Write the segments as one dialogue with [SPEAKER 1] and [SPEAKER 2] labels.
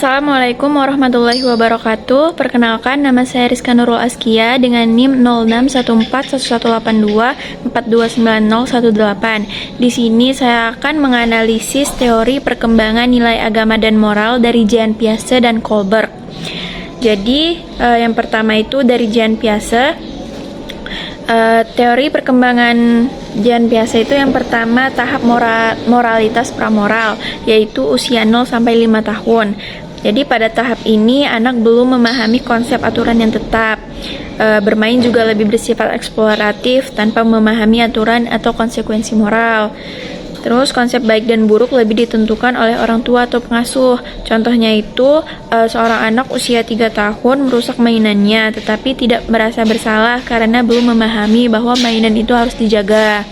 [SPEAKER 1] Assalamualaikum warahmatullahi wabarakatuh. Perkenalkan, nama saya Rizka Nurul Askia dengan NIM 06141182429018. Di sini saya akan menganalisis teori perkembangan nilai agama dan moral dari Jean Piaget dan Kohlberg. Jadi, yang pertama itu dari Jean Piaget. Teori perkembangan Jean Piaget itu yang pertama tahap moralitas pramoral, yaitu usia 0 sampai 5 tahun. Jadi pada tahap ini anak belum memahami konsep aturan yang tetap. Bermain juga lebih bersifat eksploratif tanpa memahami aturan atau konsekuensi moral. Terus konsep baik dan buruk lebih ditentukan oleh orang tua atau pengasuh. Contohnya itu seorang anak usia 3 tahun merusak mainannya tetapi tidak merasa bersalah karena belum memahami bahwa mainan itu harus dijaga.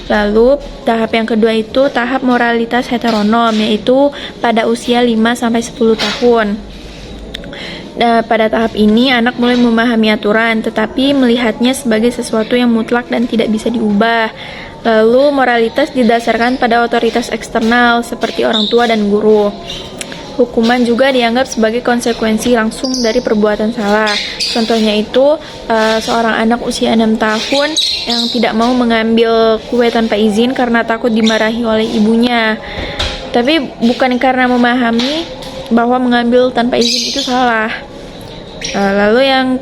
[SPEAKER 1] Lalu tahap yang kedua itu tahap moralitas heteronom, yaitu pada usia 5 sampai 10 tahun. Nah, pada tahap ini anak mulai memahami aturan tetapi melihatnya sebagai sesuatu yang mutlak dan tidak bisa diubah. Lalu moralitas didasarkan pada otoritas eksternal seperti orang tua dan guru. Hukuman juga dianggap sebagai konsekuensi langsung dari perbuatan salah. Contohnya itu seorang anak usia 6 tahun yang tidak mau mengambil kue tanpa izin karena takut dimarahi oleh ibunya. Tapi bukan karena memahami bahwa mengambil tanpa izin itu salah. Lalu yang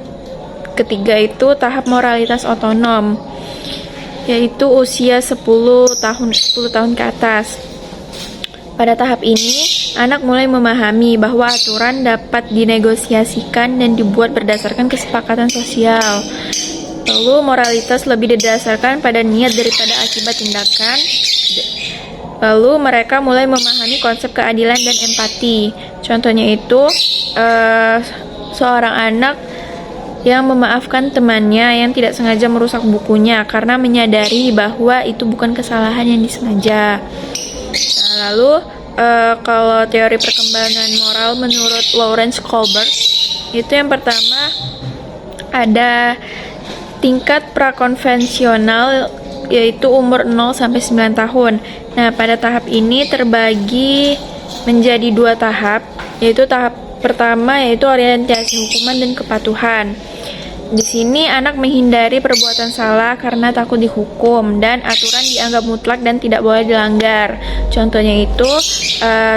[SPEAKER 1] ketiga itu tahap moralitas otonom, yaitu usia 10 tahun ke atas. Pada tahap ini, anak mulai memahami bahwa aturan dapat dinegosiasikan dan dibuat berdasarkan kesepakatan sosial. Lalu moralitas lebih didasarkan pada niat daripada akibat tindakan. Lalu mereka mulai memahami konsep keadilan dan empati. Contohnya itu seorang anak yang memaafkan temannya yang tidak sengaja merusak bukunya karena menyadari bahwa itu bukan kesalahan yang disengaja. Nah, lalu kalau teori perkembangan moral menurut Lawrence Kohlberg, itu yang pertama ada tingkat prakonvensional, yaitu umur 0 sampai 9 tahun. Nah, pada tahap ini terbagi menjadi 2 tahap, yaitu tahap pertama yaitu orientasi hukuman dan kepatuhan. Di sini anak menghindari perbuatan salah karena takut dihukum dan aturan dianggap mutlak dan tidak boleh dilanggar. Contohnya itu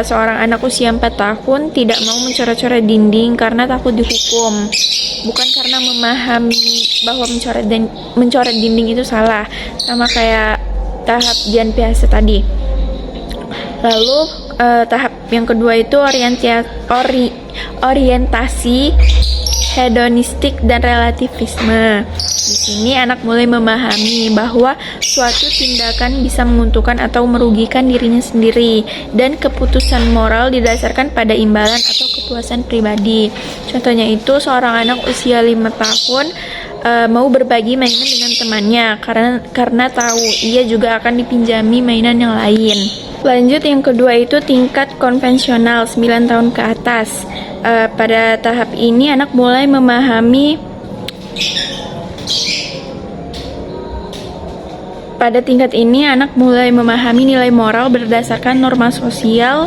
[SPEAKER 1] seorang anak usia 4 tahun tidak mau mencoret-coret dinding karena takut dihukum, bukan karena memahami bahwa mencoret dinding itu salah, sama kayak tahap Jean Piaget tadi. Lalu tahap yang kedua itu orientasi hedonistik dan relativisme. Di sini anak mulai memahami bahwa suatu tindakan bisa menguntungkan atau merugikan dirinya sendiri dan keputusan moral didasarkan pada imbalan atau kepuasan pribadi. Contohnya itu seorang anak usia 5 tahun mau berbagi mainan dengan temannya karena tahu ia juga akan dipinjami mainan yang lain. Lanjut yang kedua itu tingkat konvensional 9 tahun ke atas. Pada tahap ini anak mulai memahami pada tingkat ini anak mulai memahami nilai moral berdasarkan norma sosial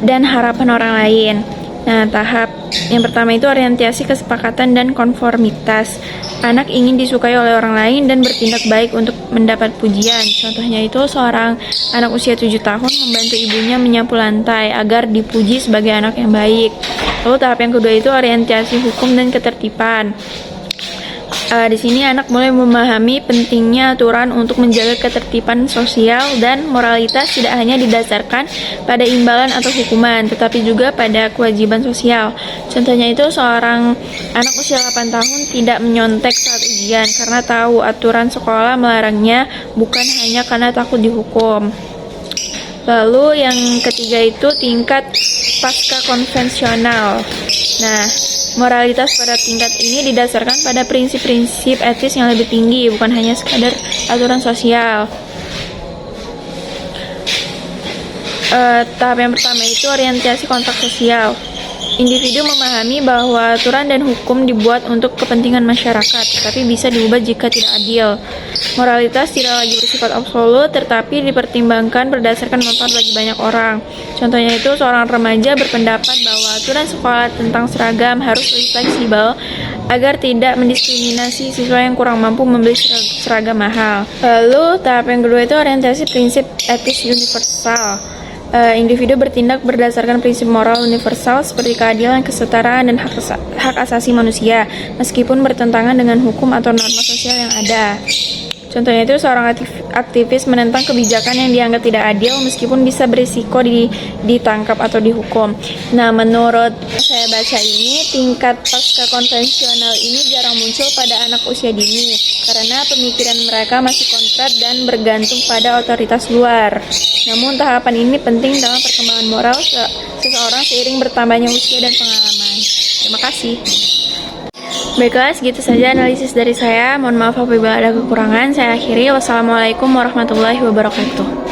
[SPEAKER 1] dan harapan orang lain. Nah, tahap yang pertama itu orientasi kesepakatan dan konformitas. Anak ingin disukai oleh orang lain dan bertindak baik untuk mendapat pujian. Contohnya itu seorang anak usia 7 tahun membantu ibunya menyapu lantai agar dipuji sebagai anak yang baik. Lalu tahap yang kedua itu orientasi hukum dan ketertiban. Di sini anak mulai memahami pentingnya aturan untuk menjaga ketertiban sosial dan moralitas tidak hanya didasarkan pada imbalan atau hukuman, tetapi juga pada kewajiban sosial. Contohnya itu seorang anak usia 8 tahun tidak menyontek saat ujian karena tahu aturan sekolah melarangnya, bukan hanya karena takut dihukum. Lalu yang ketiga itu tingkat pasca konvensional. Nah, moralitas pada tingkat ini didasarkan pada prinsip-prinsip etis yang lebih tinggi, bukan hanya sekadar aturan sosial. Tahap yang pertama itu orientasi kontak sosial. Individu memahami bahwa aturan dan hukum dibuat untuk kepentingan masyarakat, tetapi bisa diubah jika tidak adil. Moralitas tidak lagi bersifat absolut, tetapi dipertimbangkan berdasarkan manfaat bagi banyak orang. Contohnya itu, seorang remaja berpendapat bahwa aturan sekolah tentang seragam harus lebih fleksibel agar tidak mendiskriminasi siswa yang kurang mampu membeli seragam mahal. Lalu, tahap yang kedua itu orientasi prinsip etis universal. Individu bertindak berdasarkan prinsip moral universal seperti keadilan, kesetaraan, dan hak asasi manusia, meskipun bertentangan dengan hukum atau norma sosial yang ada. Contohnya itu, seorang aktivis menentang kebijakan yang dianggap tidak adil meskipun bisa berisiko ditangkap atau dihukum. Nah, menurut saya baca ini, tingkat pasca konvensional ini jarang muncul pada anak usia dini karena pemikiran mereka masih kontras dan bergantung pada otoritas luar. Namun, tahapan ini penting dalam perkembangan moral seseorang seiring bertambahnya usia dan pengalaman. Terima kasih. Baiklah, segitu saja analisis dari saya. Mohon maaf apabila ada kekurangan. Saya akhiri. Wassalamualaikum warahmatullahi wabarakatuh.